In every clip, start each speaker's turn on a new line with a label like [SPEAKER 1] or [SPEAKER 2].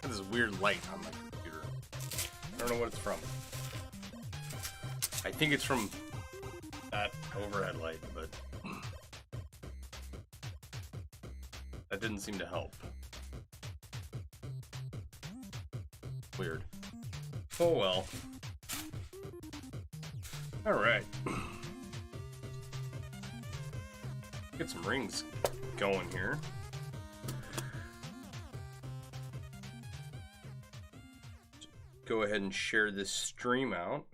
[SPEAKER 1] got this weird light on my computer. I don't know what it's from. I think it's from that overhead light, but that didn't seem to help. Weird. Oh well. Alright. Get some rings going here. Go ahead and share this stream out.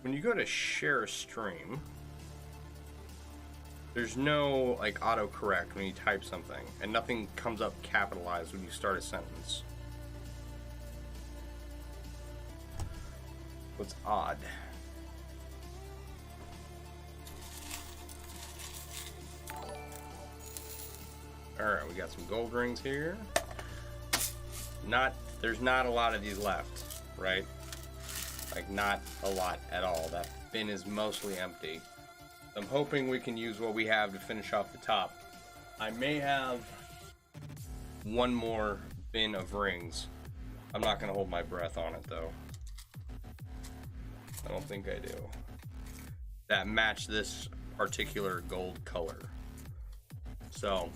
[SPEAKER 1] When you go to share a stream, there's no like autocorrect when you type something, and nothing comes up capitalized when you start a sentence. What's odd? Alright, we got some gold rings here. There's not a lot of these left, right? Like, not a lot at all. That bin is mostly empty. I'm hoping we can use what we have to finish off the top. I may have one more bin of rings. I'm not going to hold my breath on it, though. I don't think I do. That match this particular gold color. So,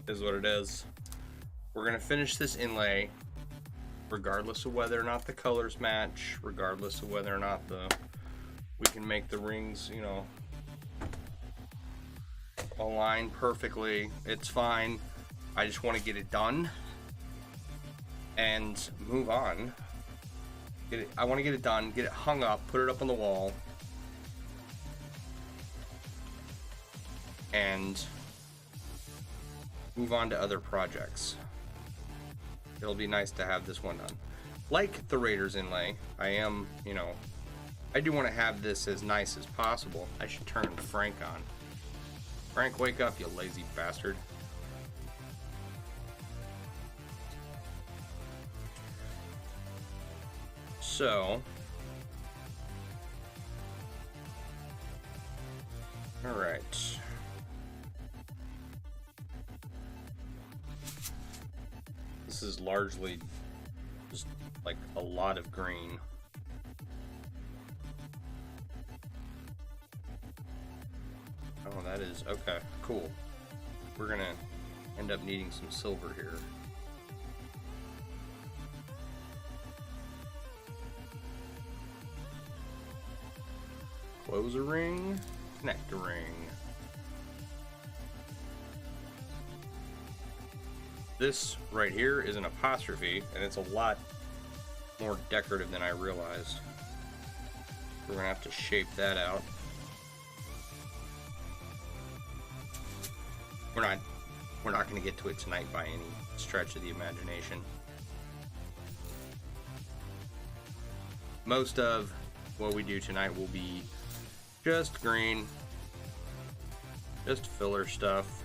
[SPEAKER 1] this is what it is. We're going to finish this inlay, regardless of whether or not the colors match, regardless of whether or not we can make the rings, you know, align perfectly. It's fine. I just want to get it done and move on. I want to get it done, get it hung up, put it up on the wall, and move on to other projects. It'll be nice to have this one done. Like the Raiders inlay, I am, you know, I do want to have this as nice as possible. I should turn Frank on. Frank, wake up, you lazy bastard. So, all right. This is largely just like a lot of green. Oh, that is, okay, cool. We're gonna end up needing some silver here. Close a ring, connect a ring. This right here is an apostrophe, and it's a lot more decorative than I realized. We're gonna have to shape that out. We're not gonna get to it tonight by any stretch of the imagination. Most of what we do tonight will be just green, just filler stuff.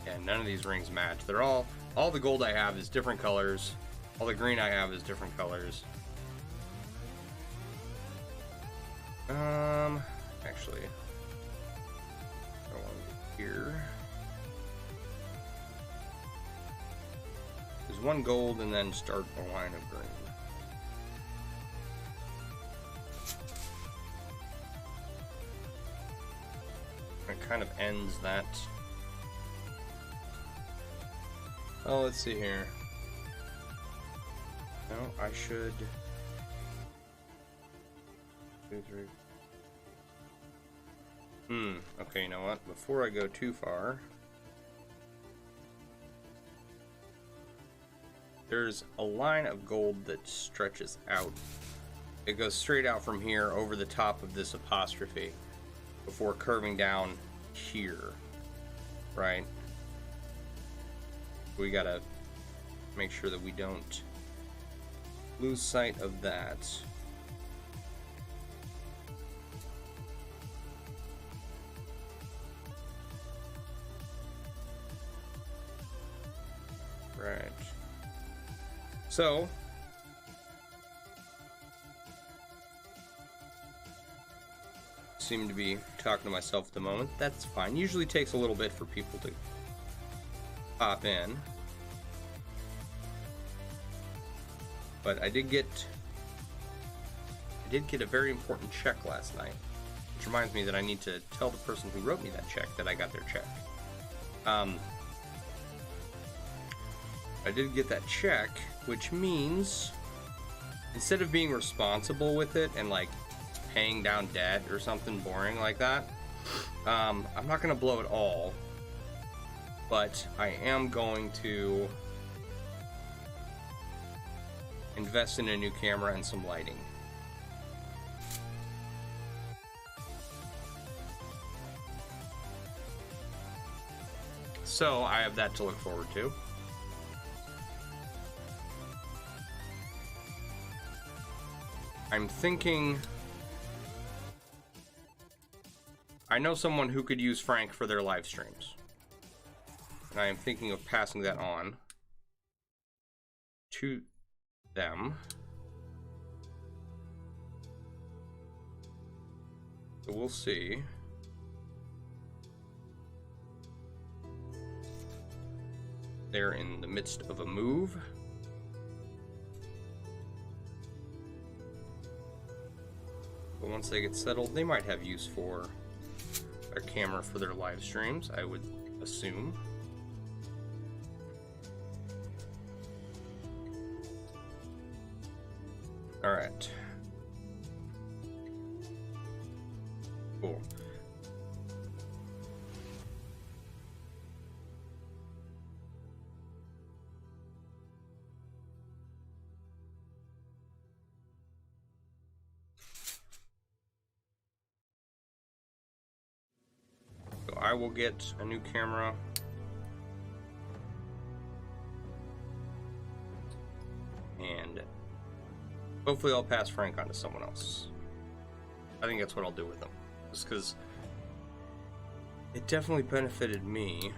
[SPEAKER 1] And none of these rings match. They're all the gold I have is different colors. All the green I have is different colors. Actually, I want to get here. There's one gold and then start a line of green. It kind of ends that. Oh, let's see here. No, I should. 2, 3. Okay, you know what? Before I go too far, there's a line of gold that stretches out. It goes straight out from here over the top of this apostrophe before curving down here, right? We gotta make sure that we don't lose sight of that. Right. So, seem to be talking to myself at the moment. That's fine. Usually takes a little bit for people to pop in. But I did get a very important check last night. Which reminds me that I need to tell the person who wrote me that check that I got their check. I did get that check, which means instead of being responsible with it and like paying down debt or something boring like that, I'm not gonna blow it all, but I am going to invest in a new camera and some lighting. So I have that to look forward to. I'm thinking I know someone who could use Frank for their live streams, and I am thinking of passing that on to them. So we'll see. They're in the midst of a move. But once they get settled, they might have use for a camera for their live streams, I would assume. All right. Cool. So I will get a new camera. And hopefully I'll pass Frank on to someone else. I think that's what I'll do with him. Just because it definitely benefited me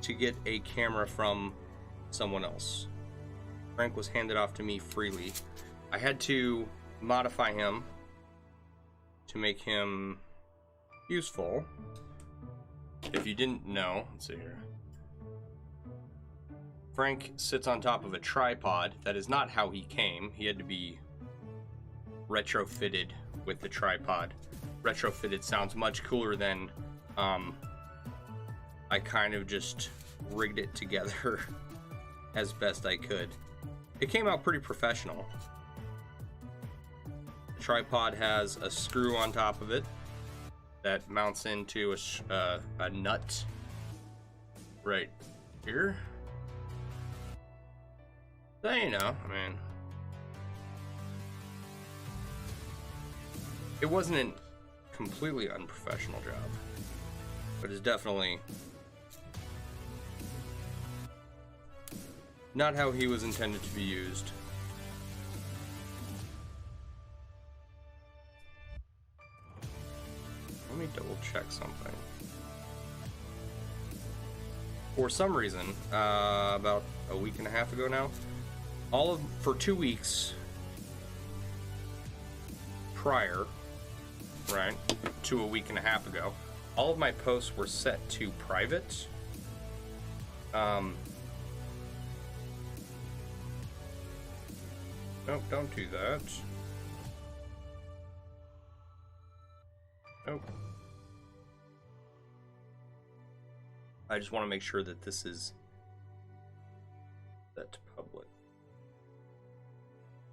[SPEAKER 1] to get a camera from someone else. Frank was handed off to me freely. I had to modify him to make him useful. If you didn't know, let's see here. Frank sits on top of a tripod. That is not how he came. He had to be retrofitted with the tripod. Retrofitted sounds much cooler than I kind of just rigged it together as best I could. It came out pretty professional. The tripod has a screw on top of it that mounts into a nut right here. So, you know, I mean, it wasn't a completely unprofessional job, but it's definitely not how he was intended to be used. Let me double check something. For some reason, about a week and a half ago now, for 2 weeks prior, right, to a week and a half ago, all of my posts were set to private. Nope, don't do that. Nope. I just want to make sure that this is set to public.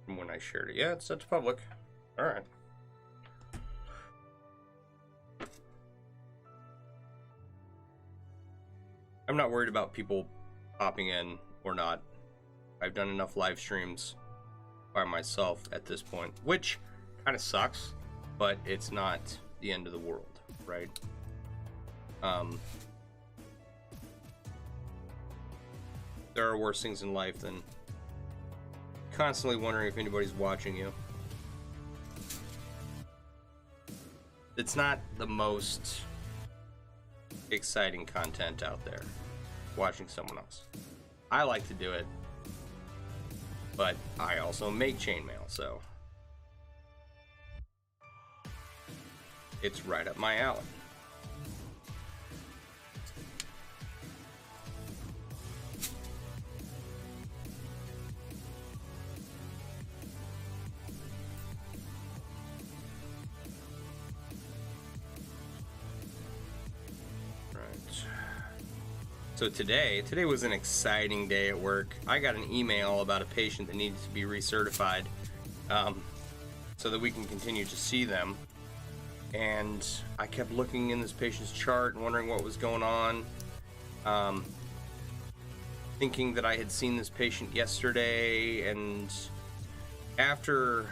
[SPEAKER 1] From when I shared it. Yeah, it's set to public. Alright. I'm not worried about people popping in or not. I've done enough live streams by myself at this point, which kind of sucks, but it's not the end of the world, right? There are worse things in life than constantly wondering if anybody's watching you. It's not the most exciting content out there. watching someone else. I like to do it, but I also make chainmail, so it's right up my alley. So today was an exciting day at work. I got an email about a patient that needed to be recertified, so that we can continue to see them. And I kept looking in this patient's chart and wondering what was going on, thinking that I had seen this patient yesterday, and after,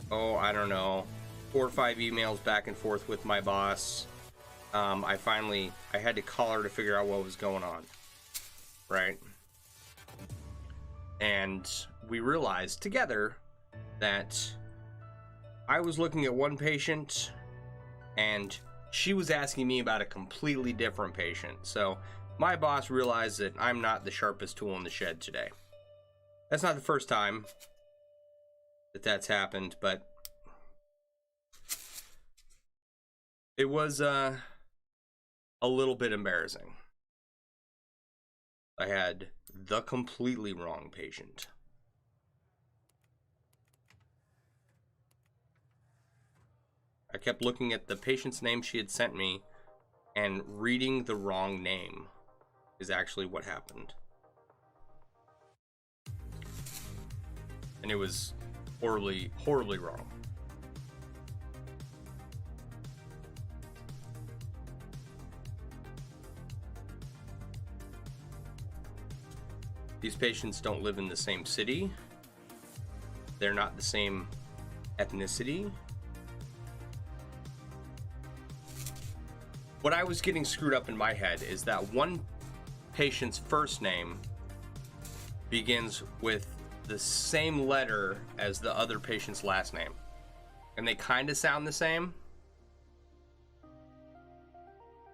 [SPEAKER 1] I don't know, 4 or 5 emails back and forth with my boss, I had to call her to figure out what was going on, right? And we realized together that I was looking at one patient and she was asking me about a completely different patient. So my boss realized that I'm not the sharpest tool in the shed today. That's not the first time that that's happened, but it was a little bit embarrassing. I had the completely wrong patient. I kept looking at the patient's name she had sent me and reading the wrong name is actually what happened. And it was horribly, horribly wrong. These patients don't live in the same city. They're not the same ethnicity. What I was getting screwed up in my head is that one patient's first name begins with the same letter as the other patient's last name. And they kind of sound the same.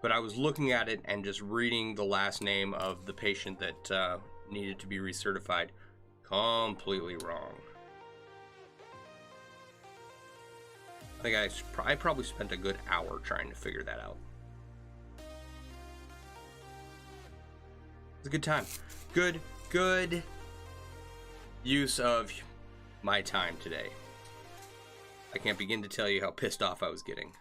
[SPEAKER 1] But I was looking at it and just reading the last name of the patient that needed to be recertified completely wrong. I think I probably spent a good hour trying to figure that out. It's a good time. Good use of my time today. I can't begin to tell you how pissed off I was getting.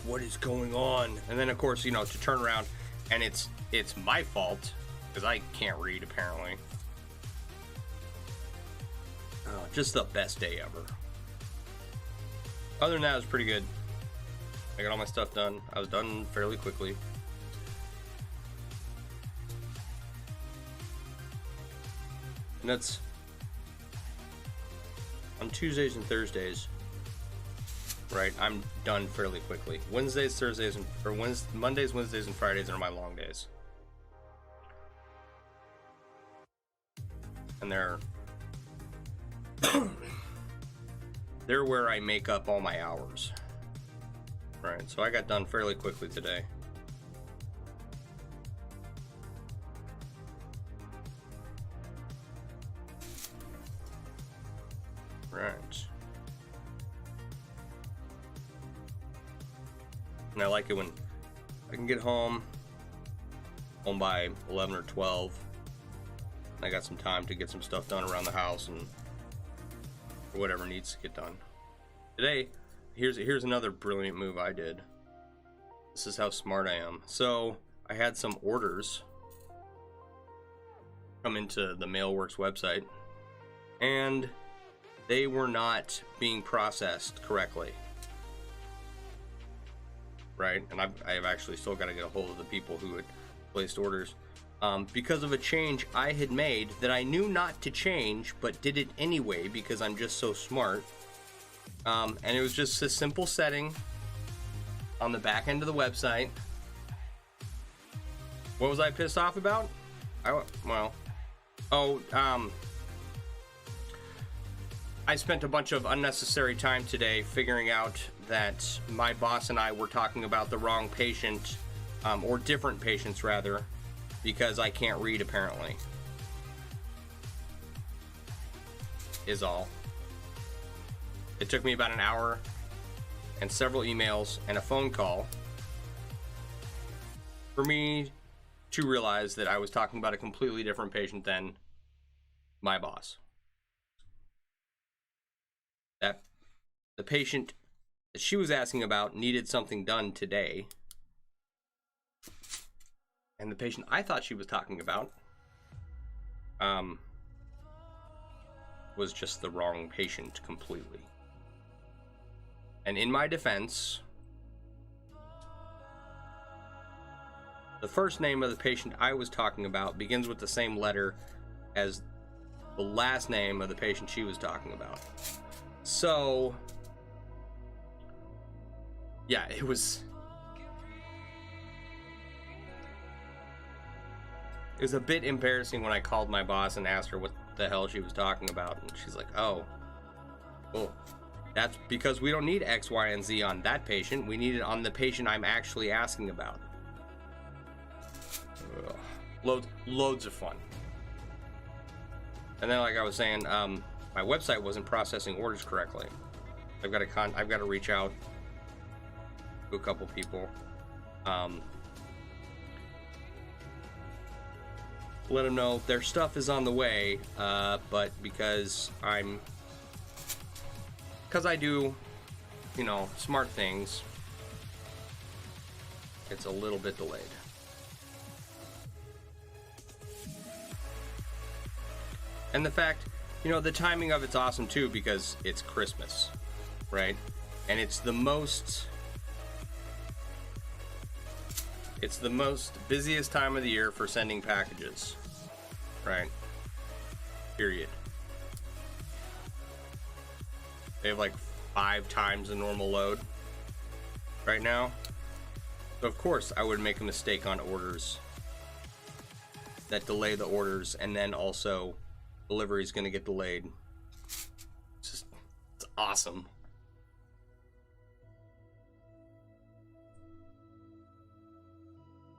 [SPEAKER 1] What is going on? And then of course, you know, to turn around and it's my fault because I can't read apparently. Oh, just the best day ever. Other than that, it was pretty good. I got all my stuff done. I was done fairly quickly. And that's on Tuesdays and Thursdays, right? I'm done fairly quickly. Mondays, Wednesdays, and Fridays are my long days. And they're where I make up all my hours. Right, so I got done fairly quickly today. Right. And I like it when I can get home by 11 or 12. I got some time to get some stuff done around the house and whatever needs to get done. Today, here's another brilliant move I did. This is how smart I am. So I had some orders come into the MailleWerX website and they were not being processed correctly. Right? And I've actually still got to get a hold of the people who had placed orders. Because of a change I had made that I knew not to change, but did it anyway because I'm just so smart. And it was just a simple setting on the back end of the website. What was I pissed off about? I spent a bunch of unnecessary time today figuring out that my boss and I were talking about the wrong patient or different patients rather, because I can't read apparently, is all. It took me about an hour and several emails and a phone call for me to realize that I was talking about a completely different patient than my boss. That the patient that she was asking about needed something done today, and the patient I thought she was talking about was just the wrong patient completely. And in my defense, the first name of the patient I was talking about begins with the same letter as the last name of the patient she was talking about. So, yeah, it was a bit embarrassing when I called my boss and asked her what the hell she was talking about. And she's like, oh, well, that's because we don't need X, Y, and Z on that patient. We need it on the patient I'm actually asking about. Loads of fun. And then, like I was saying, my website wasn't processing orders correctly. I've got to reach out to a couple people, let them know their stuff is on the way, but because I do, smart things, it's a little bit delayed. And the fact, the timing of it's awesome too, because it's Christmas, right? And it's the most busiest time of the year for sending packages, right? Period. They have like 5 times the normal load right now. So of course I would make a mistake on orders that delay the orders, and then also delivery is going to get delayed. It's awesome.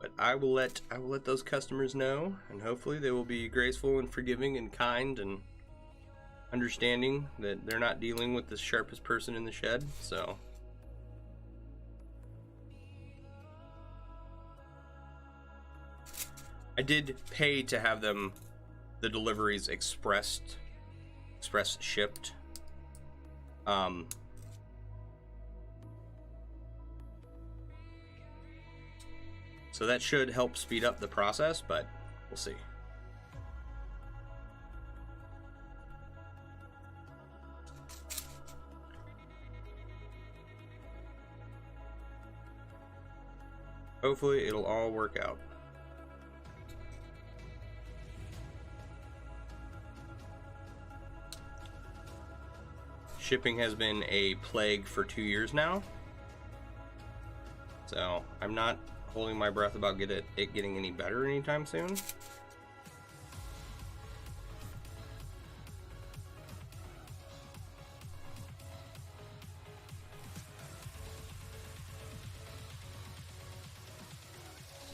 [SPEAKER 1] But I will let those customers know, and hopefully they will be graceful and forgiving and kind and understanding that they're not dealing with the sharpest person in the shed. So I did pay to have the deliveries express shipped. So that should help speed up the process, but we'll see. Hopefully it'll all work out. Shipping has been a plague for 2 years now, so I'm not holding my breath about it getting any better anytime soon.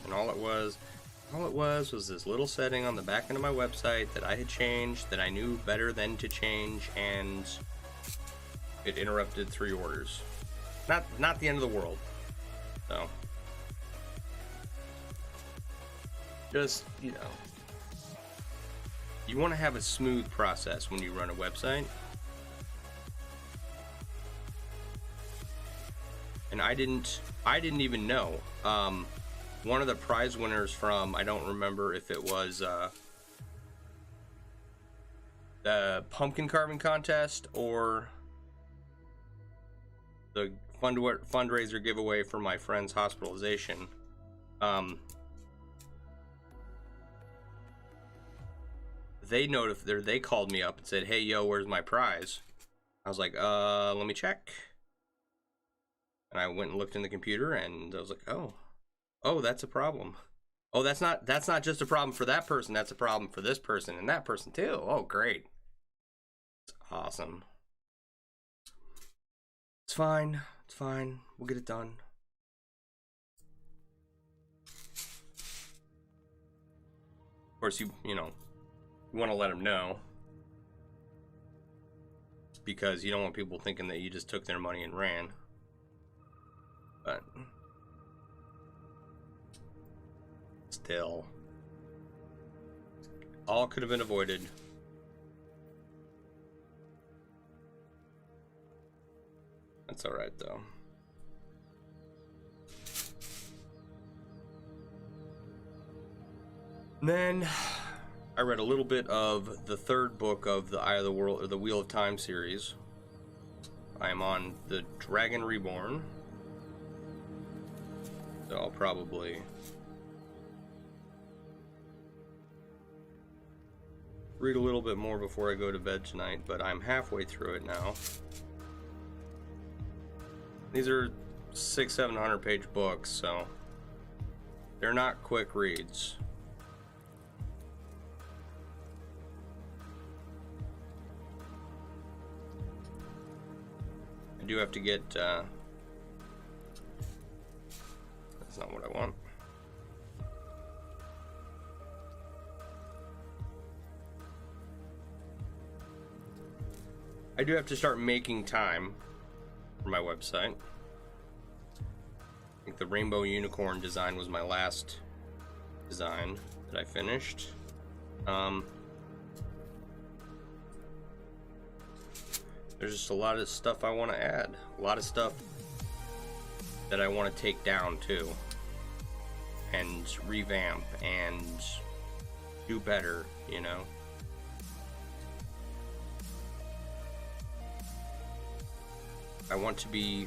[SPEAKER 1] And all it was this little setting on the back end of my website that I had changed, that I knew better than to change, and it interrupted 3 orders. Not the end of the world. So just, you want to have a smooth process when you run a website. And I didn't even know. One of the prize winners from, I don't remember if it was the pumpkin carving contest or the fundraiser giveaway for my friend's hospitalization. They called me up and said, "Hey, yo, where's my prize?" I was like, let me check. And I went and looked in the computer, and I was like, oh, that's a problem. Oh, that's not just a problem for that person. That's a problem for this person and that person too. Oh, great. It's awesome. It's fine. We'll get it done. course, you want to let them know, because you don't want people thinking that you just took their money and ran. But still, all could have been avoided. That's all right though. And then I read a little bit of the third book of the Eye of the World, or the Wheel of Time series. I am on the Dragon Reborn, so I'll probably read a little bit more before I go to bed tonight, but I'm halfway through it now. These are 600-700 page books, so they're not quick reads. I do have to get, that's not what I want. I do have to start making time for my website. I think the rainbow unicorn design was my last design that I finished. There's just a lot of stuff I want to add. A lot of stuff that I want to take down too, and revamp and do better, you know. I want MailleWerX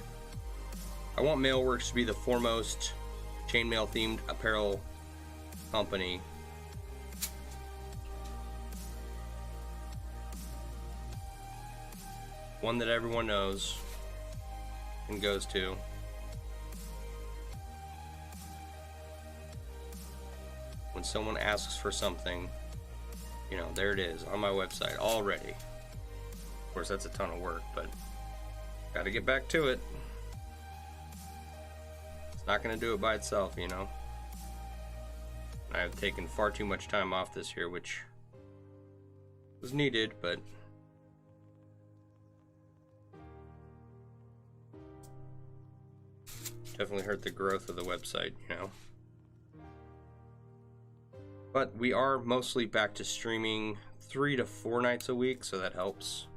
[SPEAKER 1] to be the foremost chainmail themed apparel company. One that everyone knows and goes to. When someone asks for something, you know, there it is on my website already. Of course, that's a ton of work, but gotta get back to it. It's not gonna do it by itself, you know. I've taken far too much time off this year, which was needed, but definitely hurt the growth of the website, you know. But we are mostly back to streaming 3 to 4 nights a week, so that helps.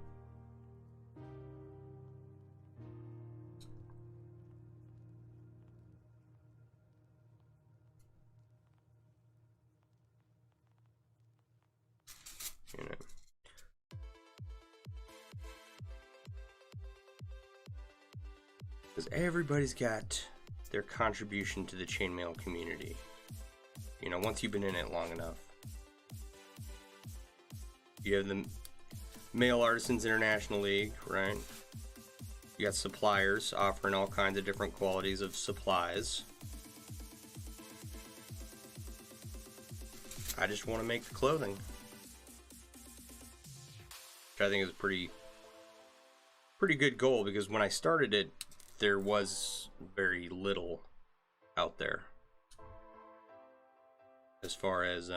[SPEAKER 1] You know. Because everybody's got their contribution to the chainmail community. You know, once you've been in it long enough. You have the Mail Artisans International League, right? You got suppliers offering all kinds of different qualities of supplies. I just want to make the clothing, which I think is a pretty good goal, because when I started it, there was very little out there as far as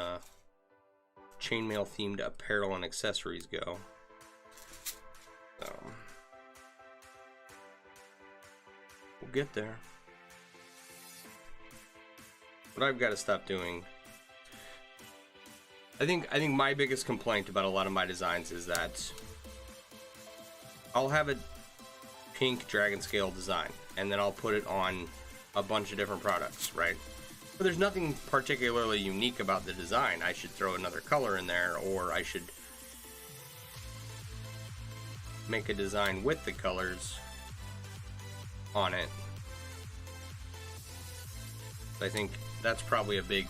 [SPEAKER 1] chainmail themed apparel and accessories go. So we'll get there. What I've got to stop doing, I think my biggest complaint about a lot of my designs is that I'll have a pink dragon scale design and then I'll put it on a bunch of different products, right? But there's nothing particularly unique about the design. I should throw another color in there, or I should make a design with the colors on it. So I think that's probably a big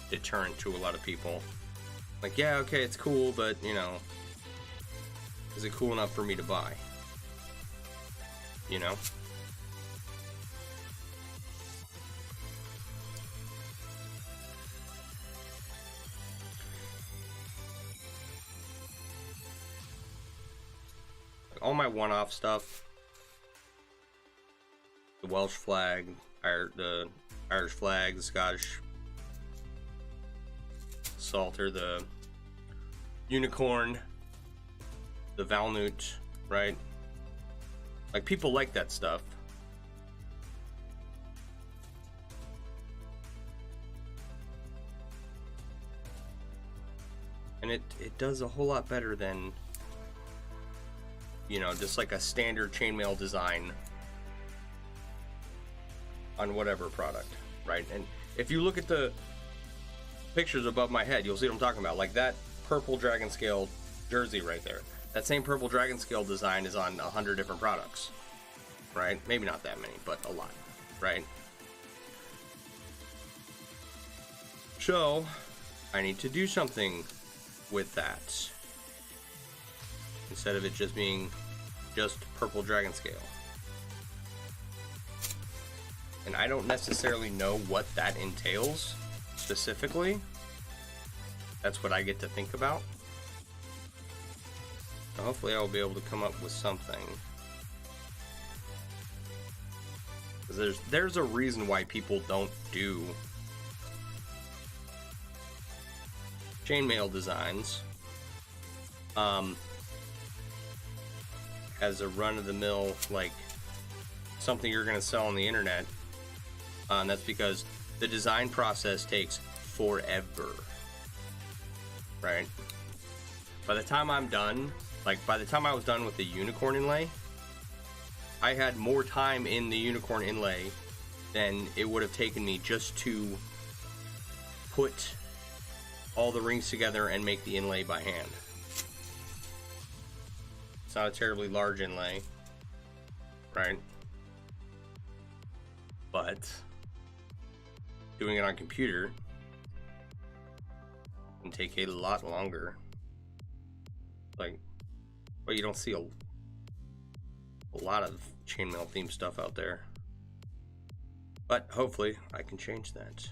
[SPEAKER 1] deterrent to a lot of people. Like, yeah, okay, it's cool, but, you know, is it cool enough for me to buy? You know? All my one-off stuff, the Welsh flag, the Irish flag, the Scottish Salter, the Unicorn, the Valnut, right? Like, people like that stuff. And it does a whole lot better than, you know, just like a standard chainmail design on whatever product, right? And if you look at the pictures above my head, you'll see what I'm talking about. Like that purple dragon scale jersey right there. That same purple dragon scale design is on 100 different products, right? Maybe not that many, but a lot, right? So I need to do something with that instead of it just being just purple dragon scale. And I don't necessarily know what that entails specifically. That's what I get to think about. So hopefully I will be able to come up with something. Because there's a reason why people don't do chainmail designs as a run-of-the-mill, like something you're going to sell on the internet. And that's because the design process takes forever, right? By the time I'm done, like by the time I was done with the unicorn inlay, I had more time in the unicorn inlay than it would have taken me just to put all the rings together and make the inlay by hand. It's not a terribly large inlay, right? But doing it on computer can take a lot longer. Like, well, you don't see a lot of chainmail themed stuff out there. But hopefully I can change that.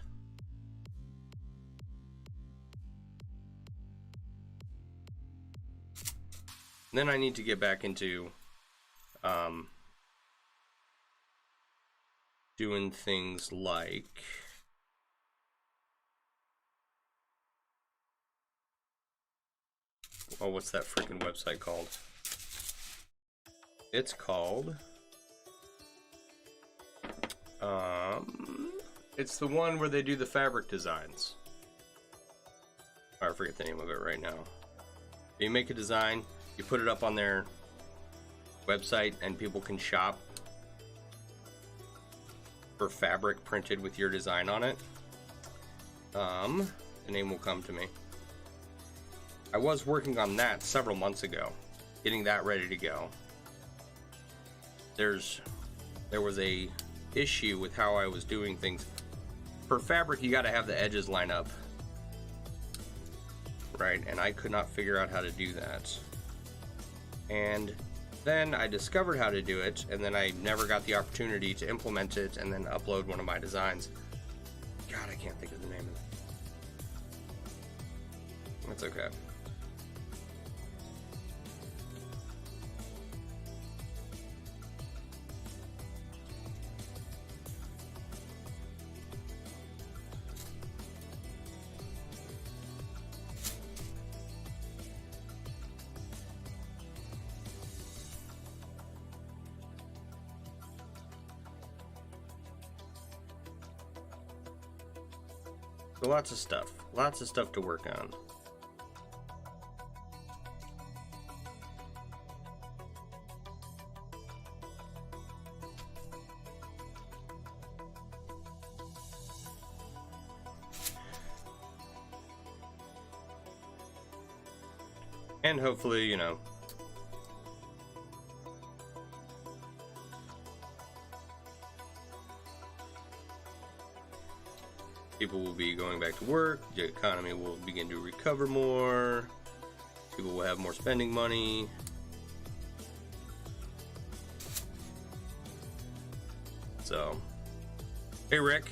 [SPEAKER 1] Then I need to get back into doing things like oh, what's that freaking website called? It's called it's the one where they do the fabric designs. I forget the name of it right now. You make a design, you put it up on their website, and people can shop for fabric printed with your design on it. The name will come to me. I was working on that several months ago, getting that ready to go. There was a issue with how I was doing things. For fabric, you got to have the edges line up, right? And I could not figure out how to do that. And then I discovered how to do it, and then I never got the opportunity to implement it and then upload one of my designs. God, I can't think of the name of it. That's okay. So lots of stuff to work on. And hopefully, you know, people will be going back to work, the economy will begin to recover more, people will have more spending money. So, hey Rick.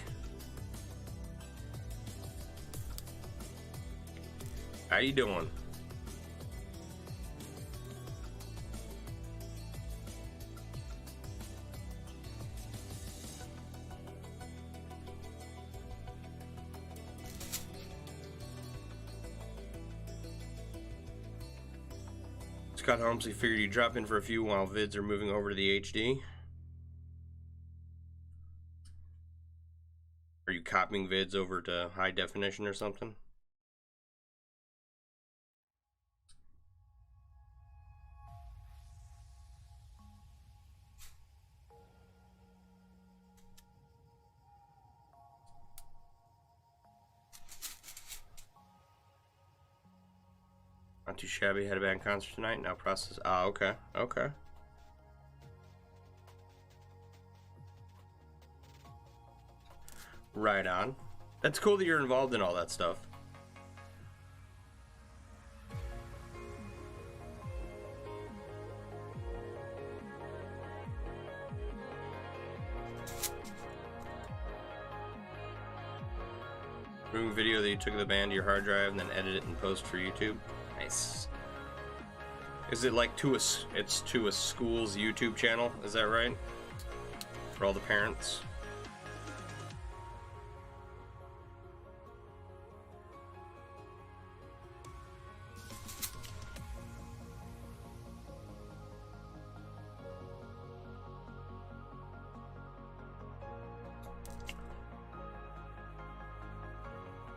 [SPEAKER 1] How you doing? Just got home, so you figured you'd drop in for a few while vids are moving over to the HD. Are you copying vids over to high definition or something? Not too shabby. Had a band concert tonight. Now process. Ah, okay. Okay. Right on. That's cool that you're involved in all that stuff. Room video that you took the band to your hard drive and then edit it and post for YouTube. Nice. Is it like it's to a school's YouTube channel? Is that right? For all the parents?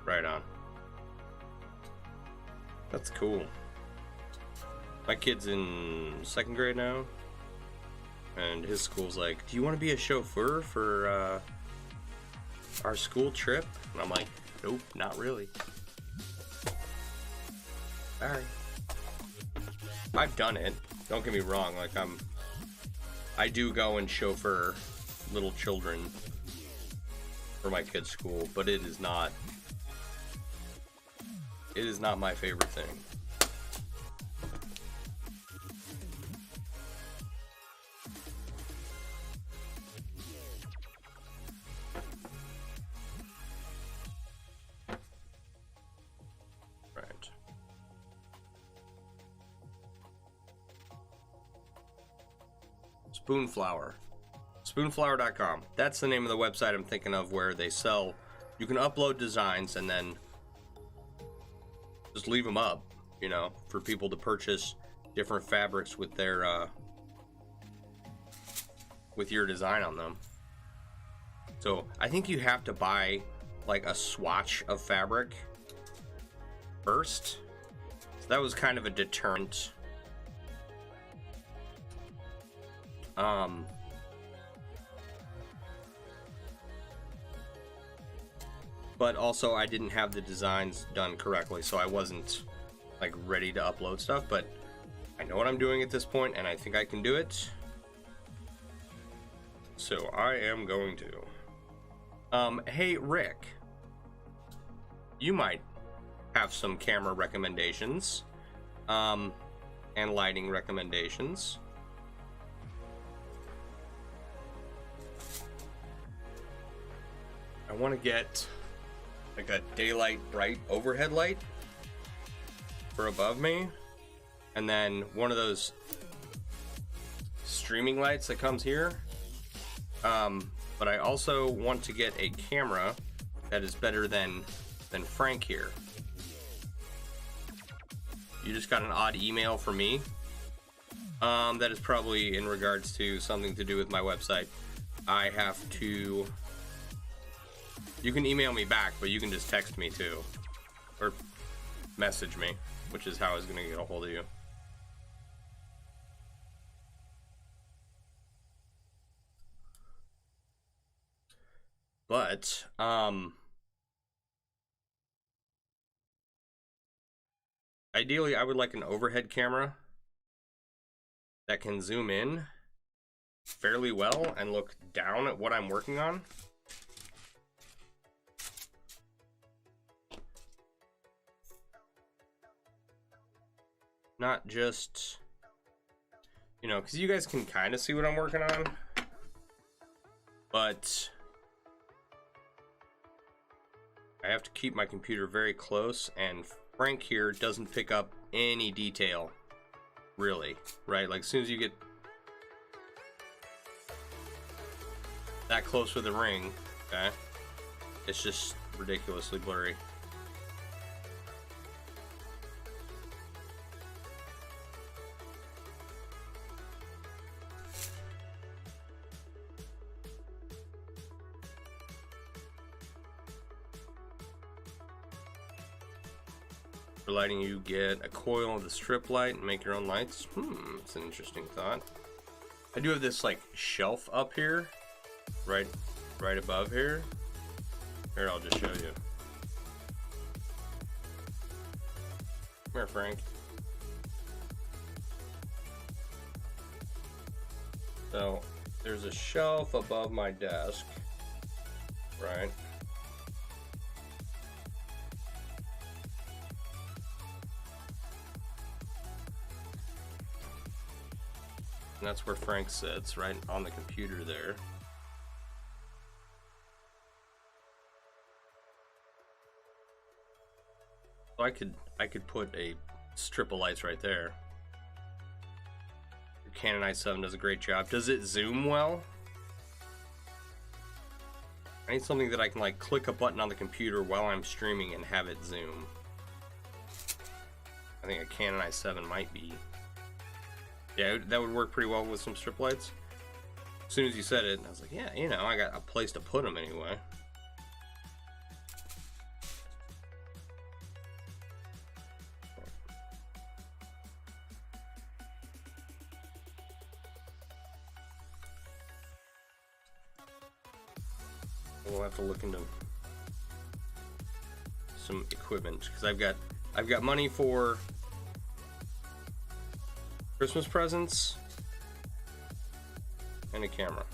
[SPEAKER 1] Right on. That's cool. My kid's in 2nd grade now, and his school's like, do you want to be a chauffeur for our school trip? And I'm like, nope, not really. Sorry. I've done it. Don't get me wrong. Like I do go and chauffeur little children for my kid's school, but it is not my favorite thing. Right. Spoonflower. Spoonflower.com. That's the name of the website I'm thinking of, where they sell, you can upload designs and then just leave them up, you know, for people to purchase different fabrics with their with your design on them. So I think you have to buy like a swatch of fabric first. So that was kind of a deterrent. But also I didn't have the designs done correctly, so I wasn't like ready to upload stuff, but I know what I'm doing at this point and I think I can do it. So I am going to. Hey Rick, you might have some camera recommendations, and lighting recommendations. I want to get like a daylight bright overhead light for above me, and then one of those streaming lights that comes here. But I also want to get a camera that is better than Frank here. You just got an odd email from me. That is probably in regards to something to do with my website. I have to... You can email me back, but you can just text me too. Or message me, which is how I was going to get a hold of you. But, ideally I would like an overhead camera that can zoom in fairly well and look down at what I'm working on. Not just, you know, because you guys can kind of see what I'm working on, but I have to keep my computer very close, and Frank here doesn't pick up any detail, really, right? Like, as soon as you get that close with the ring, okay, it's just ridiculously blurry. For lighting, you get a coil of the strip light and make your own lights. It's an interesting thought. I do have this like shelf up here, right above here. Here, I'll just show you. Come here, Frank. So there's a shelf above my desk, right? And that's where Frank sits, right on the computer there. So I could put a strip of lights right there. Your Canon i7 does a great job. Does it zoom well? I need something that I can like click a button on the computer while I'm streaming and have it zoom. I think a Canon i7 might be. Yeah, that would work pretty well with some strip lights. As soon as you said it, I was like, yeah, you know, I got a place to put them anyway. We'll have to look into some equipment because I've got money for Christmas presents and a camera.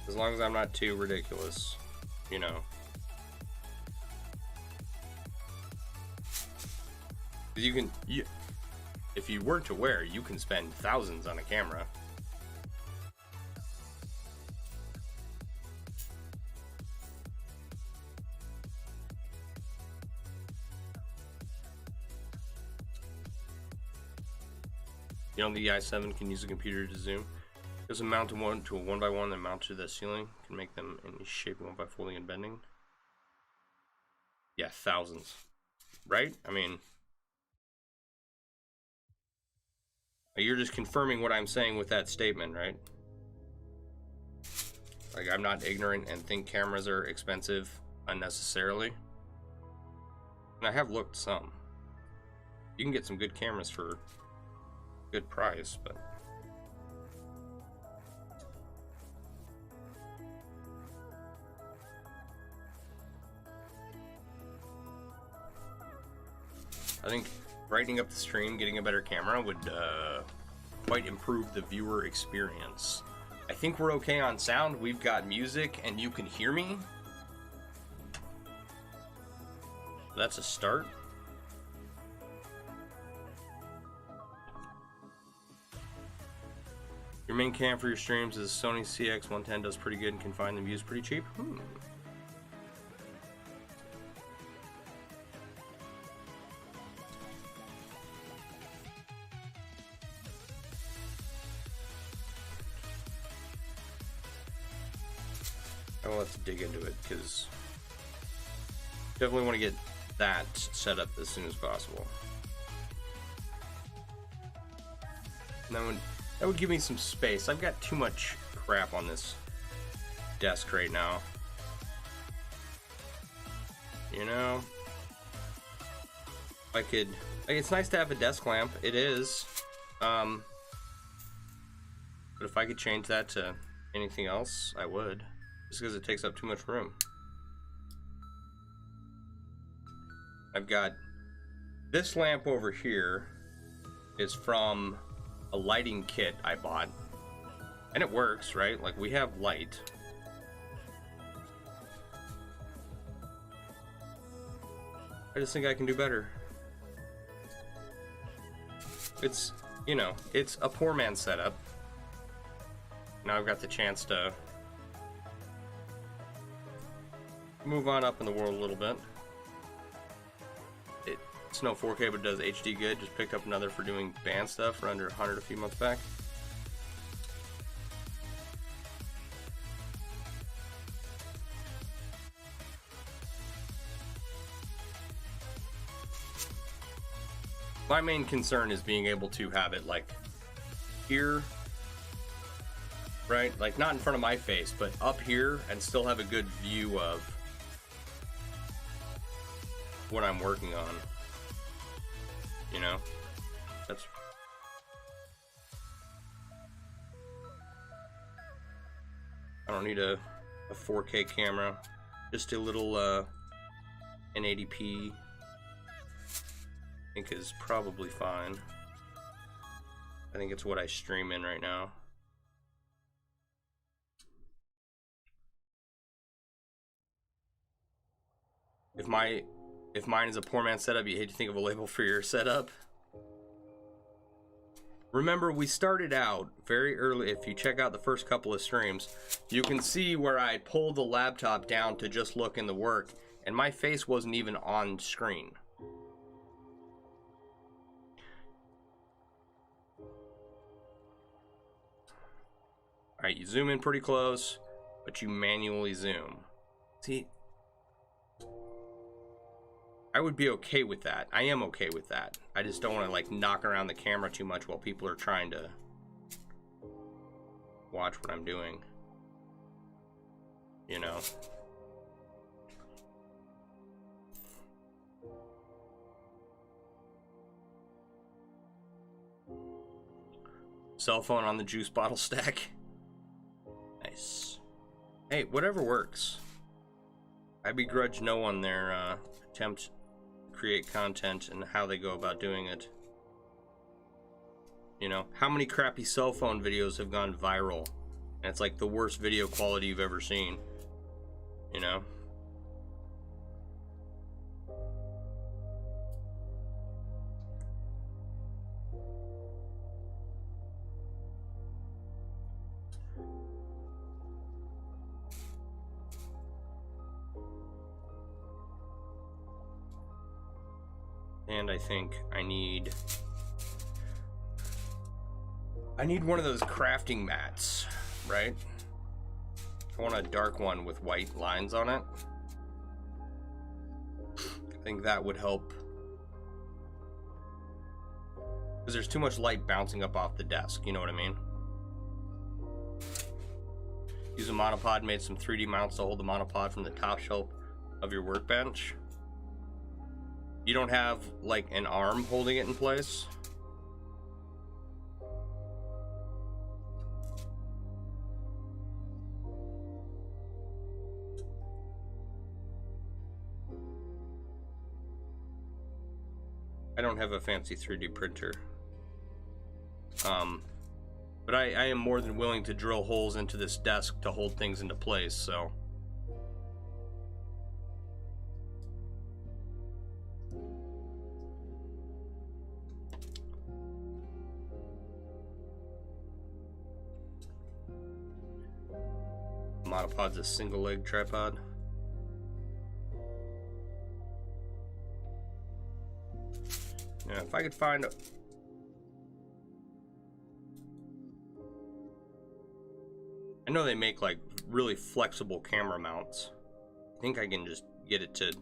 [SPEAKER 1] As long as I'm not too ridiculous, you know. If you weren't aware, you can spend thousands on a camera. You know, the i7 can use a computer to zoom. It doesn't mount to a 1x1, then mount to the ceiling. Can make them in shape 1 by folding and bending. Yeah, thousands. Right? I mean, you're just confirming what I'm saying with that statement, right? Like, I'm not ignorant and think cameras are expensive unnecessarily. And I have looked some. You can get some good cameras for a good price, but I think brightening up the stream, getting a better camera would quite improve the viewer experience. I think we're okay on sound. We've got music and you can hear me. That's a start. Your main cam for your streams is Sony CX110, does pretty good and can find them used pretty cheap. I'll have to dig into it because definitely want to get that set up as soon as possible. And that would give me some space. I've got too much crap on this desk right now. You know, it's nice to have a desk lamp. It is. But if I could change that to anything else, I would. Just because it takes up too much room. I've got this lamp over here is from a lighting kit I bought. And it works, right? Like, we have light. I just think I can do better. It's, you know, it's a poor man's setup. Now I've got the chance to move on up in the world a little bit. It's no 4K, but it does HD good. Just picked up another for doing band stuff for under 100 a few months back. My main concern is being able to have it like here, right? Like not in front of my face, but up here and still have a good view of what I'm working on. You know? That's... I don't need a 4K camera. Just a little 1080p. I think is probably fine. I think it's what I stream in right now. If mine is a poor man's setup, you hate to think of a label for your setup. Remember, we started out very early. If you check out the first couple of streams, you can see where I pulled the laptop down to just look in the work, and my face wasn't even on screen. Alright, you zoom in pretty close, but you manually zoom. See, I would be okay with that. I am okay with that. I just don't want to like knock around the camera too much while people are trying to watch what I'm doing. You know? Cell phone on the juice bottle stack. Nice. Hey, whatever works. I begrudge no one their attempt to create content and how they go about doing it. You know, how many crappy cell phone videos have gone viral? And it's like the worst video quality you've ever seen. You know? And I think I need one of those crafting mats, right? I want a dark one with white lines on it. I think that would help. Because there's too much light bouncing up off the desk, you know what I mean? Use a monopod, made some 3D mounts to hold the monopod from the top shelf of your workbench. You don't have like an arm holding it in place? I don't have a fancy 3D printer. But I am more than willing to drill holes into this desk to hold things into place, so. Monopod's a single leg tripod. Yeah, if I could find I know they make like really flexible camera mounts. I think I can just get it to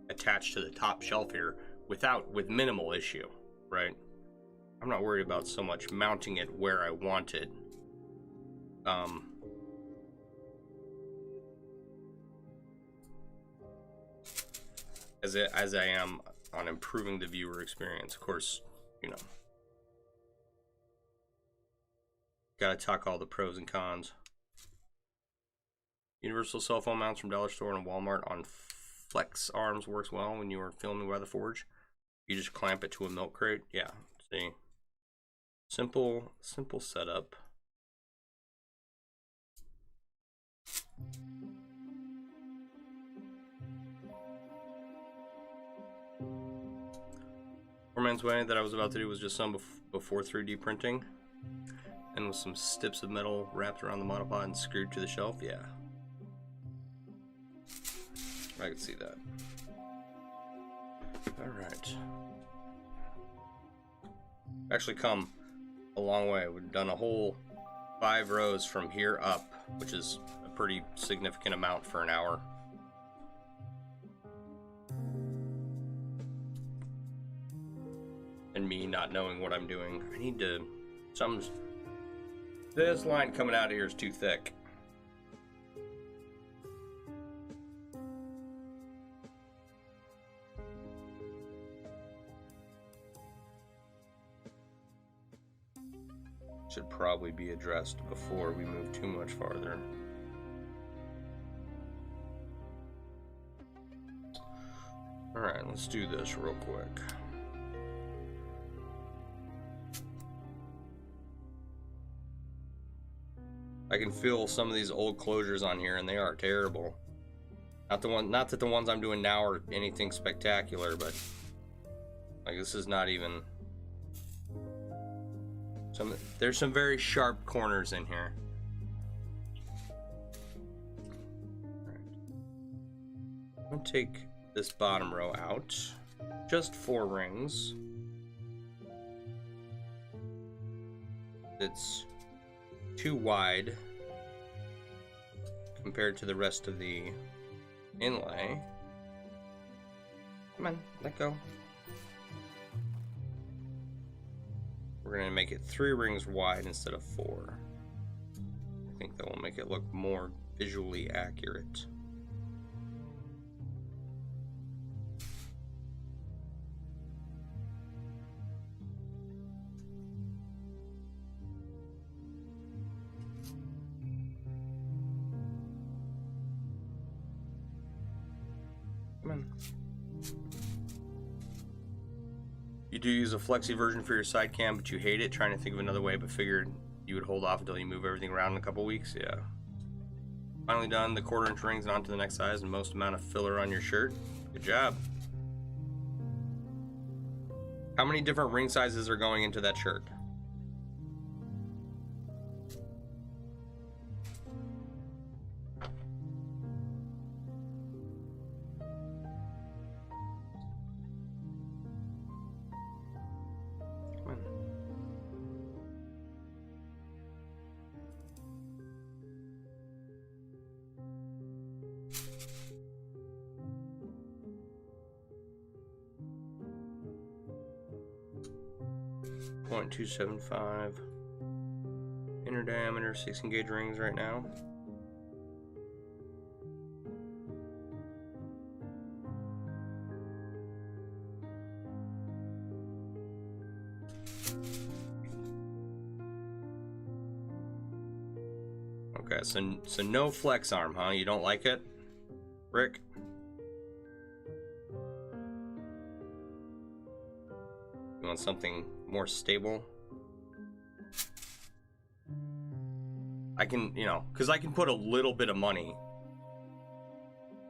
[SPEAKER 1] attach to the top shelf here with minimal issue, right? I'm not worried about so much mounting it where I want it. As I am on improving the viewer experience. Of course, you know, gotta talk all the pros and cons. Universal cell phone mounts from Dollar Store and Walmart on flex arms works well when you are filming by the forge. You just clamp it to a milk crate. Yeah, see, simple setup. Poor man's way that I was about to do was just some before 3D printing, and with some snips of metal wrapped around the monopod and screwed to the shelf. Yeah, I can see that. All right, actually come a long way. We've done a whole 5 rows from here up, which is a pretty significant amount for an hour. and me not knowing what I'm doing. I need to... This line coming out of here is too thick. Should probably be addressed before we move too much farther. Alright, let's do this real quick. I can feel some of these old closures on here, and they are terrible. Not that the ones I'm doing now are anything spectacular, but like this is not even. There's some very sharp corners in here. Right. I'm gonna take this bottom row out. Just 4 rings. It's too wide compared to the rest of the inlay. Come on, let go. We're going to make it 3 rings wide instead of 4. I think that will make it look more visually accurate. Come on. You do use a flexi version for your side cam, but you hate it, trying to think of another way, but figured you would hold off until you move everything around in a couple weeks. Yeah. Finally done the 1/4-inch rings and on to the next size and most amount of filler on your shirt. Good job. How many different ring sizes are going into that shirt? .275 inner diameter 16 gauge rings right now. Okay, so no flex arm, huh? You don't like it, Rick? You want something more stable? I can, because I can put a little bit of money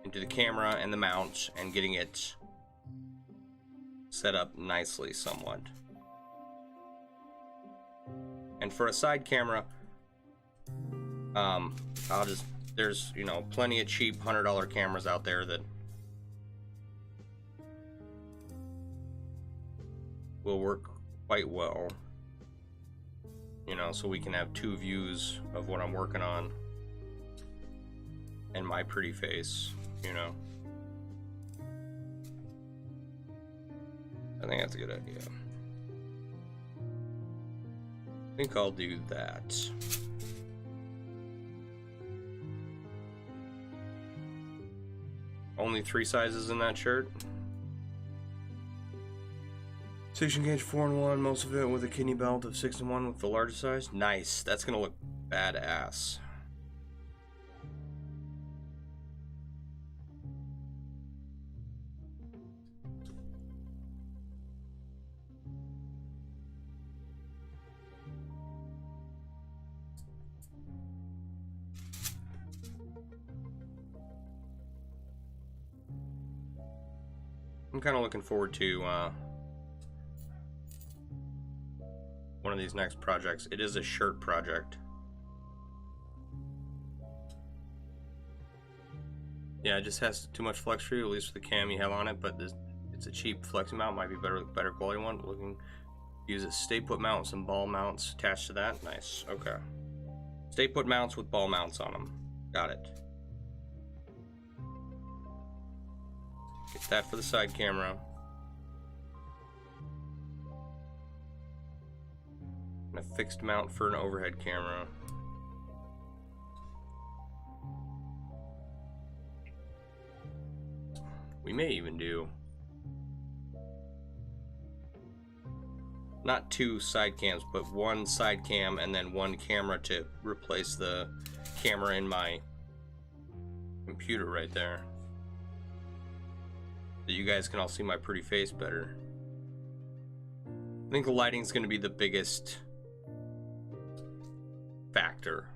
[SPEAKER 1] into the camera and the mount and getting it set up nicely somewhat. And for a side camera, there's, plenty of cheap $100 cameras out there that will work quite well, so we can have 2 views of what I'm working on and my pretty face, I think that's a good idea. I think I'll do that. Only 3 sizes in that shirt. 16 gauge 4-in-1, most of it with a kidney belt of 6-in-1 with the largest size. Nice. That's gonna look badass. I'm kind of looking forward to one of these next projects. It is a shirt project. Yeah, it just has too much flex for you, at least for the cam you have on it, but it's a cheap flexi mount, might be better quality one. Use a stay put mount with some ball mounts attached to that. Nice. Okay. Stay put mounts with ball mounts on them. Got it. Get that for the side camera. And a fixed mount for an overhead camera. We may even do not 2 side cams, but 1 side cam and then 1 camera to replace the camera in my computer right there, so you guys can all see my pretty face better. I think the lighting's going to be the biggest factor,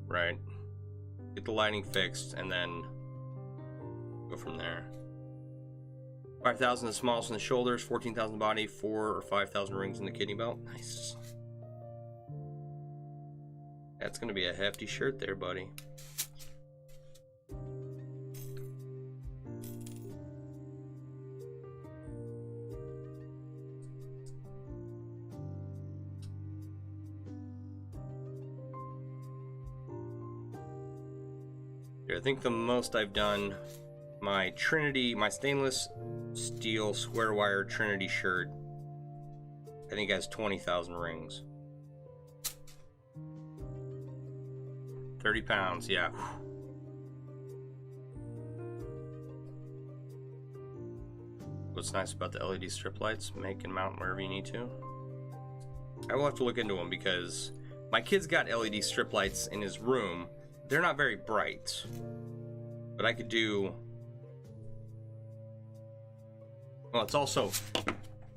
[SPEAKER 1] right? Get the lighting fixed and then go from there. 5,000 the smallest in the shoulders, 14,000 body, 4 or 5,000 rings in the kidney belt. Nice. That's gonna be a hefty shirt there, buddy. Here, I think the most I've done, my Trinity, my stainless steel square wire Trinity shirt, I think has 20,000 rings. 30 pounds, yeah. What's nice about the LED strip lights, make and mount wherever you need to. I will have to look into them because my kid's got LED strip lights in his room. They're not very bright, but I could do, well, it's also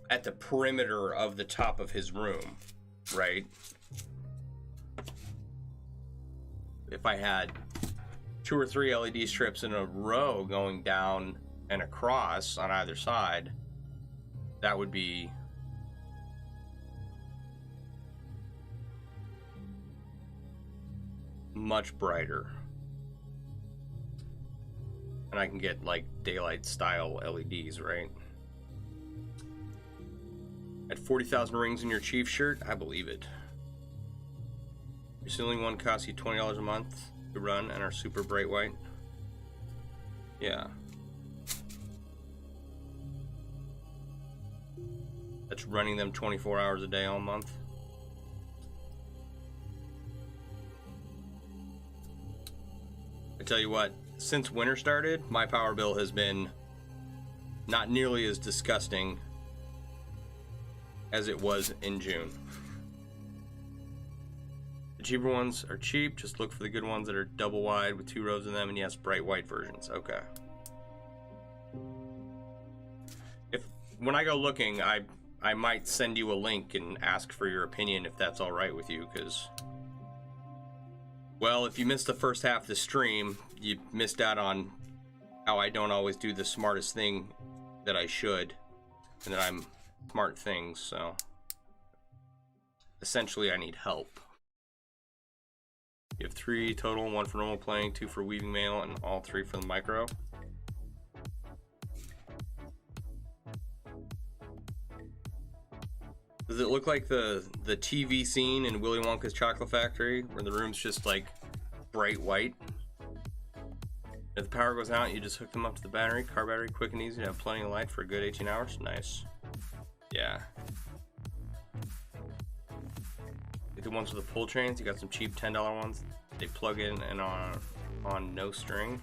[SPEAKER 1] at the perimeter of the top of his room, right? If I had 2 or 3 LED strips in a row going down and across on either side, that would be much brighter. And I can get like daylight style LEDs, right? At 40,000 rings in your Chief shirt, I believe it. Your ceiling one costs you $20 a month to run and are super bright white. Yeah. That's running them 24 hours a day all month. I tell you what, since winter started, my power bill has been not nearly as disgusting as it was in June. The cheaper ones are cheap, just look for the good ones that are double wide with 2 rows of them, and yes, bright white versions. Okay. When I go looking, I might send you a link and ask for your opinion if that's all right with you, because, well, if you missed the first half of the stream, you missed out on how I don't always do the smartest thing that I should, and that I'm smart things, so essentially I need help. You have 3 total, 1 for normal playing, 2 for weaving mail, and all 3 for the micro. Does it look like the TV scene in Willy Wonka's Chocolate Factory, where the room's just like bright white? If the power goes out, you just hook them up to the battery, car battery, quick and easy to have plenty of light for a good 18 hours. Nice. Yeah. Get the ones with the pull chains. You got some cheap $10 ones. They plug in and on no string.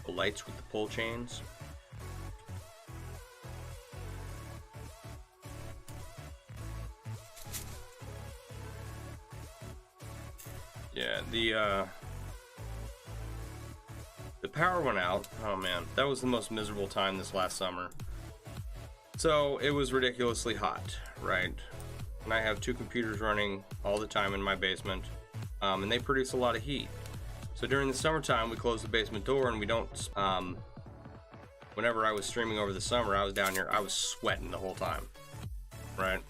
[SPEAKER 1] The lights with the pull chains. Yeah, the power went out. Oh man, that was the most miserable time this last summer. So it was ridiculously hot, right? And I have 2 computers running all the time in my basement, and they produce a lot of heat. So during the summertime, we close the basement door and we don't, whenever I was streaming over the summer, I was down here, I was sweating the whole time, right?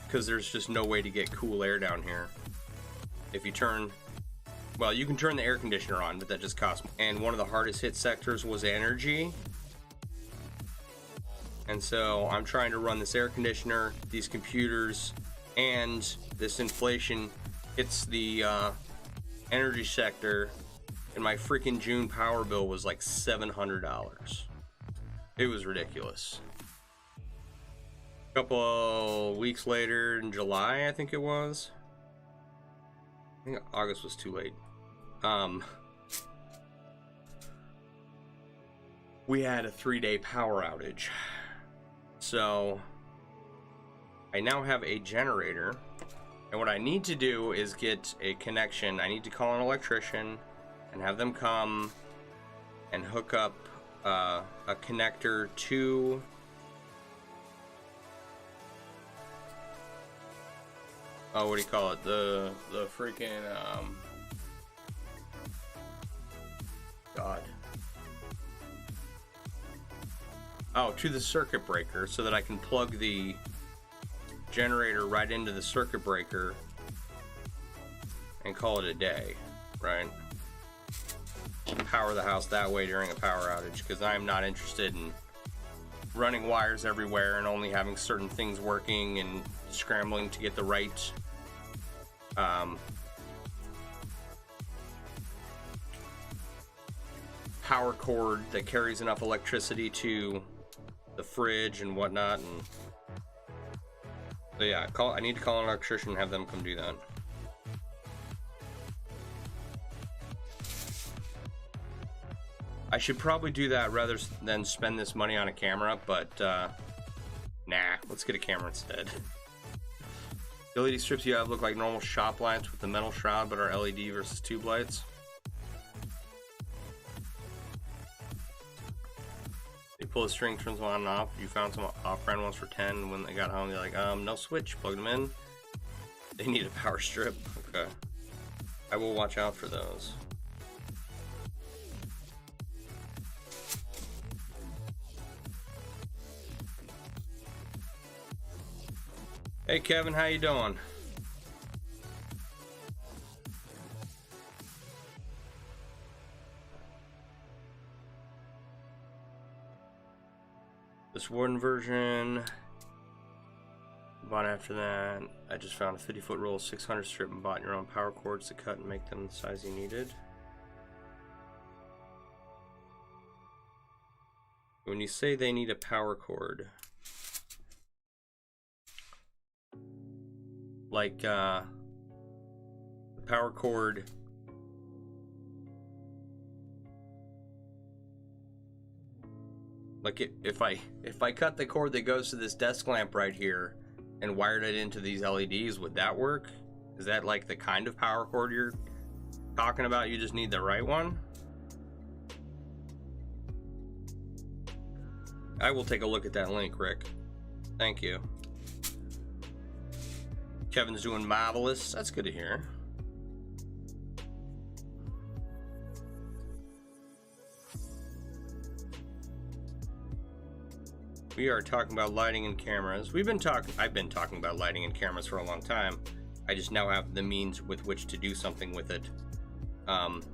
[SPEAKER 1] Because there's just no way to get cool air down here. If you turn, well, you can turn the air conditioner on, but that just costs. And one of the hardest hit sectors was energy. And so I'm trying to run this air conditioner, these computers, and this inflation hits the energy sector And my freaking June power bill was like $700. It was ridiculous. A couple weeks later in July, I think it was. I think August was too late. We had a 3-day power outage. So I now have a generator, and what I need to do is get a connection. I need to call an electrician and have them come and hook up a connector to what do you call it? The freaking God. Oh, to the circuit breaker, so that I can plug the generator right into the circuit breaker and call it a day, right? Power the house that way during a power outage, because I'm not interested in running wires everywhere and only having certain things working and scrambling to get the right power cord that carries enough electricity to the fridge and whatnot. And so yeah, I need to call an electrician and have them come do that. I should probably do that rather than spend this money on a camera, but nah, let's get a camera instead. The LED strips you have look like normal shop lights with the metal shroud, but are LED versus tube lights. You pull the string, turns them on and off. You found some off-brand ones for 10. When they got home, they're like, no switch, plug them in. They need a power strip. Okay. I will watch out for those. Hey Kevin, how you doing? This Warden version. Bought after that. I just found a 50-foot roll of 600 strip and bought your own power cords to cut and make them the size you needed. When you say they need a power cord, like the power cord, like if I cut the cord that goes to this desk lamp right here and wired it into these LEDs, would that work? Is that like the kind of power cord you're talking about? You just need the right one? I will take a look at that link, Rick. Thank you. Kevin's doing marvelous. That's good to hear. We are talking about lighting and cameras. I've been talking about lighting and cameras for a long time. I just now have the means with which to do something with it. And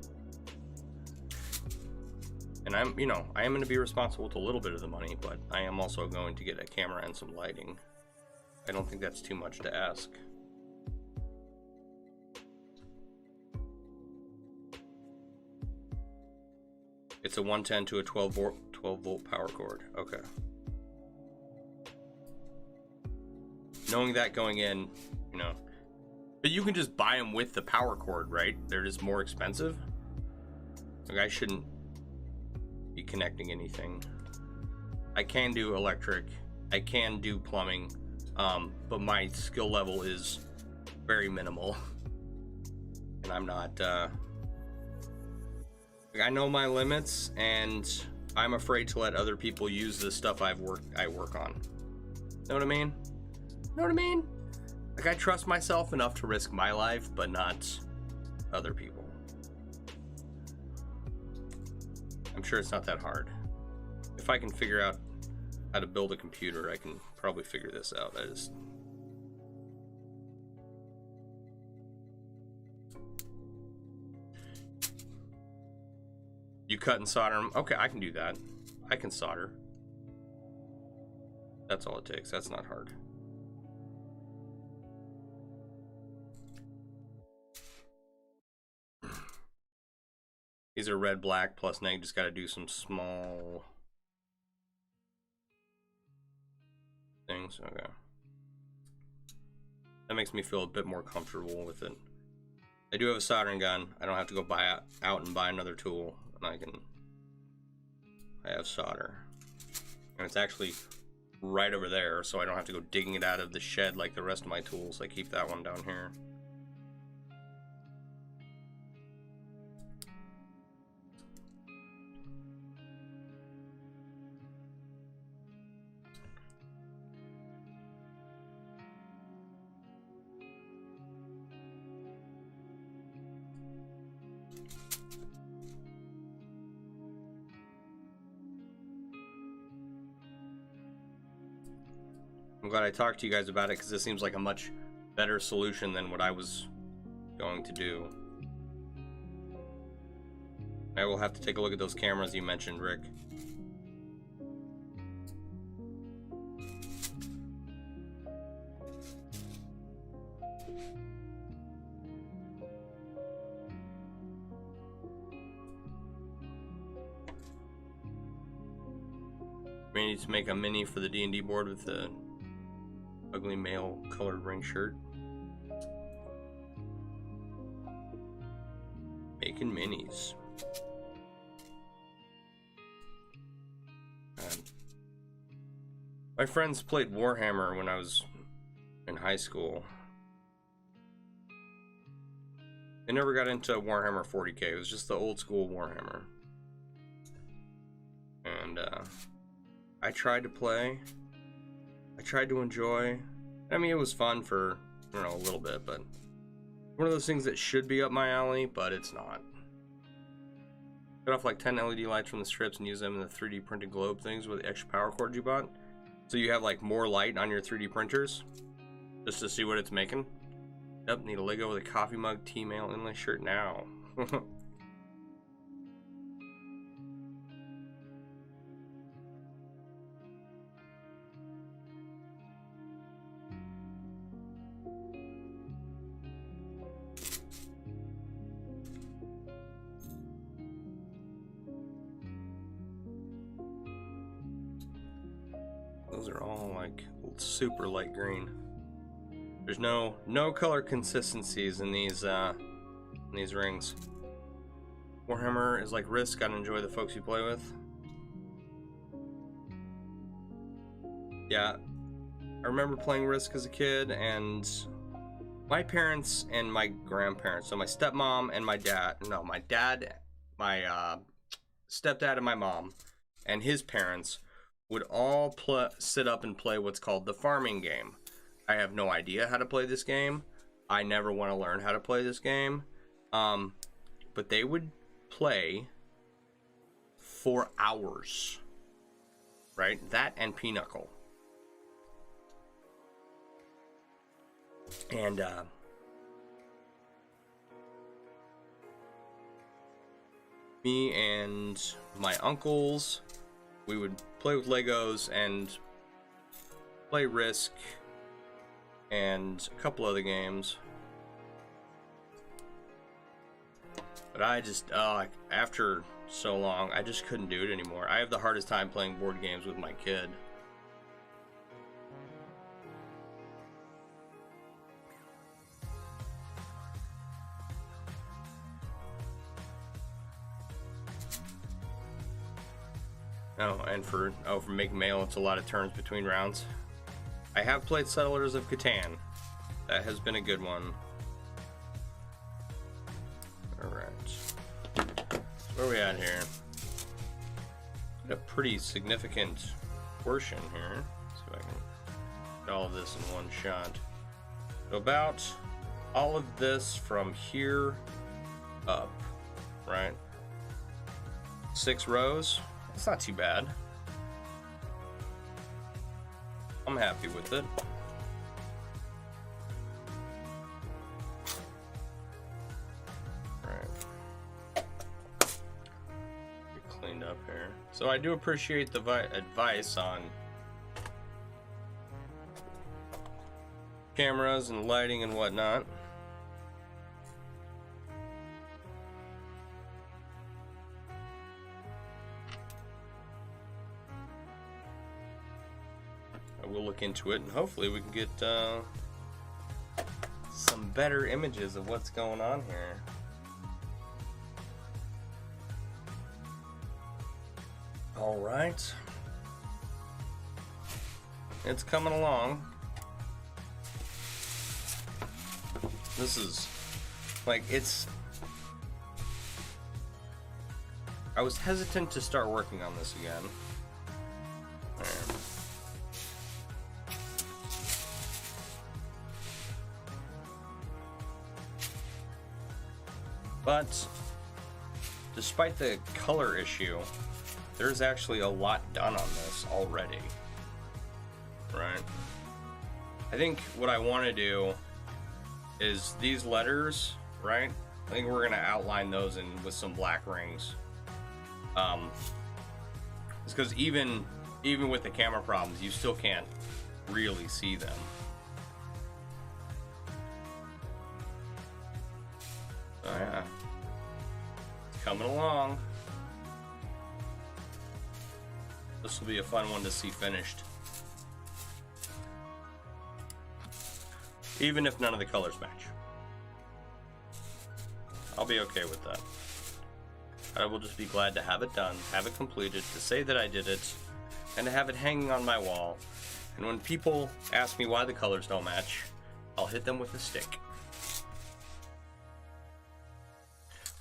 [SPEAKER 1] I am going to be responsible with a little bit of the money, but I am also going to get a camera and some lighting. I don't think that's too much to ask. It's a 110 to a 12 volt power cord. Okay. Knowing that going in, but you can just buy them with the power cord, right? They're just more expensive. Like, I shouldn't be connecting anything. I can do electric, I can do plumbing, but my skill level is very minimal, and I'm not. I know my limits, and I'm afraid to let other people use the stuff I work on. Know what I mean? Know what I mean? Like, I trust myself enough to risk my life, but not other people. I'm sure it's not that hard. If I can figure out how to build a computer, I can probably figure this out. You cut and solder them. Okay, I can do that. I can solder. That's all it takes. That's not hard. These are red, black, plus now you just got to do some small things. Okay. That makes me feel a bit more comfortable with it. I do have a soldering gun. I don't have to go out and buy another tool. And I have solder. And it's actually right over there, so I don't have to go digging it out of the shed like the rest of my tools. I keep that one down here. I'm glad I talked to you guys about it, because this seems like a much better solution than what I was going to do. I will have to take a look at those cameras you mentioned, Rick. We need to make a mini for the D&D board with the ugly male colored ring shirt. Making minis. My friends played Warhammer when I was in high school. They never got into Warhammer 40k. It was just the old school Warhammer. And I tried to play. I tried to enjoy. I mean, it was fun for, I don't know, a little bit, but one of those things that should be up my alley, but it's not. Cut off like 10 LED lights from the strips and use them in the 3D printed globe things with the extra power cord you bought. So you have like more light on your 3D printers, just to see what it's making. Yep, need a Lego with a coffee mug, Chainmail, Inlay shirt now. Those are all like super light green. There's no color consistencies in these rings. Warhammer is like Risk. Gotta enjoy the folks you play with. Yeah, I remember playing Risk as a kid, and my parents and my grandparents, so my stepmom and my dad, no, my dad, my stepdad and my mom, and his parents would all sit up and play what's called the farming game. I have no idea how to play this game. I never want to learn how to play this game. But they would play for hours. Right? That and Pinochle. And me and my uncles, we would play with Legos and play Risk and a couple other games. But I just, after so long, I just couldn't do it anymore. I have the hardest time playing board games with my kid. Oh, and for making mail, it's a lot of turns between rounds. I have played Settlers of Catan. That has been a good one. Alright. Where are we at here? Got a pretty significant portion here. See if I can get all of this in one shot. So about all of this from here up, right? 6 rows. It's not too bad. I'm happy with it. Alright. Get cleaned up here. So I do appreciate the advice on cameras and lighting and whatnot. we'll look into it, and hopefully we can get some better images of what's going on here. All right, it's coming along. This is like, I was hesitant to start working on this again. There. But despite the color issue, there's actually a lot done on this already. Right? I think what I want to do is these letters, right? I think we're gonna outline those in with some black rings. It's because even with the camera problems, you still can't really see them. Oh yeah, it's coming along. This will be a fun one to see finished. Even if none of the colors match. I'll be okay with that. I will just be glad to have it done, have it completed, to say that I did it, and to have it hanging on my wall. And when people ask me why the colors don't match, I'll hit them with a stick.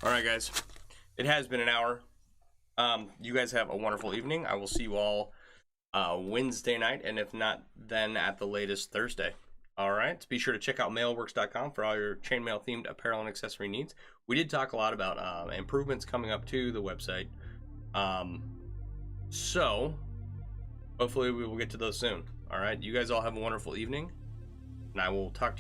[SPEAKER 1] Alright guys, it has been an hour. You guys have a wonderful evening. I will see you all Wednesday night, and if not, then at the latest Thursday. Alright, be sure to check out MailleWerX.com for all your chainmail themed apparel and accessory needs. We did talk a lot about improvements coming up to the website. So, hopefully we will get to those soon. Alright, you guys all have a wonderful evening, and I will talk to you